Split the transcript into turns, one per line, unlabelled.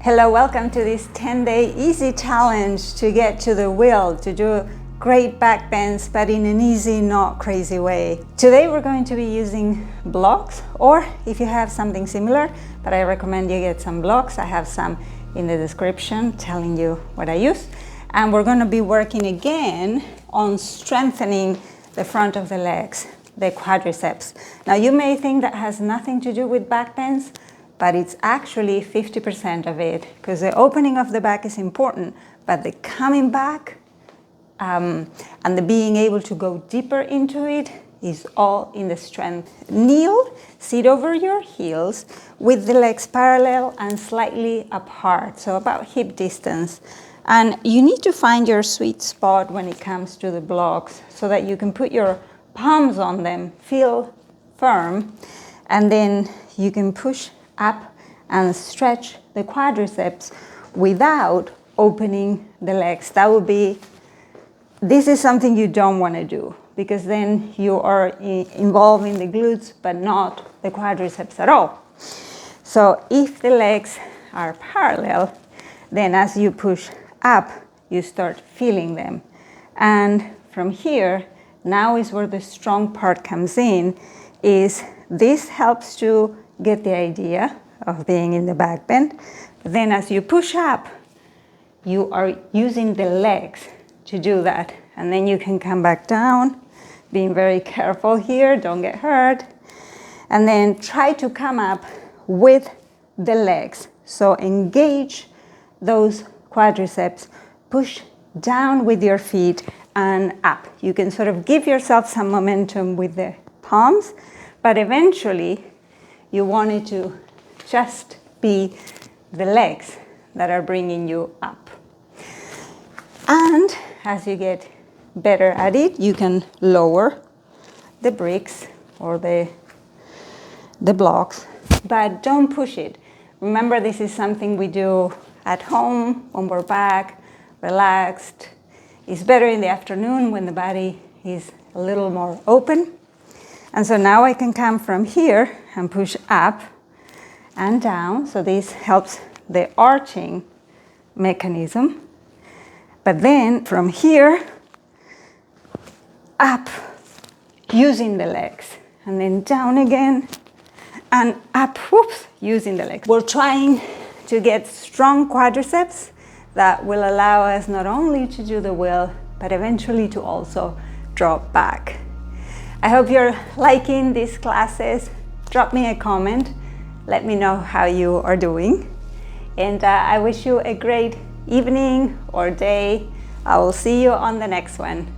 Hello, welcome to this 10-day easy challenge to get to the wheel, to do great back bends, but in an easy, not crazy way. Today we're going to be using blocks, or if you have something similar, but I recommend you get some blocks. I have some in the description telling you what I use. And we're going to be working again on strengthening the front of the legs, the quadriceps. Now you may think that has nothing to do with back bends, but it's actually 50% of it, because the opening of the back is important, but the coming back and the being able to go deeper into it is all in the strength. Kneel, sit over your heels with the legs parallel and slightly apart, so about hip distance. And you need to find your sweet spot when it comes to the blocks so that you can put your palms on them, feel firm, and then you can push up and stretch the quadriceps without opening the legs. This is something you don't want to do, because then you are involving the glutes but not the quadriceps at all. So if the legs are parallel, then as you push up, you start feeling them. And from here, now is where the strong part comes in, is this helps to get the idea of being in the back bend. But then as you push up, you are using the legs to do that. And then you can come back down, being very careful here, don't get hurt. And then try to come up with the legs. So engage those quadriceps, push down with your feet and up. You can sort of give yourself some momentum with the palms, but eventually you want it to just be the legs that are bringing you up. And as you get better at it, you can lower the bricks or the blocks, but don't push it. Remember, this is something we do at home when we're back, relaxed. It's better in the afternoon when the body is a little more open. And so now I can come from here and push up and down. So this helps the arching mechanism. But then from here, up, using the legs. And then down again, and up, whoops, using the legs. We're trying to get strong quadriceps that will allow us not only to do the wheel, but eventually to also drop back. I hope you're liking these classes. Drop me a comment. Let me know how you are doing. And I wish you a great evening or day. I will see you on the next one.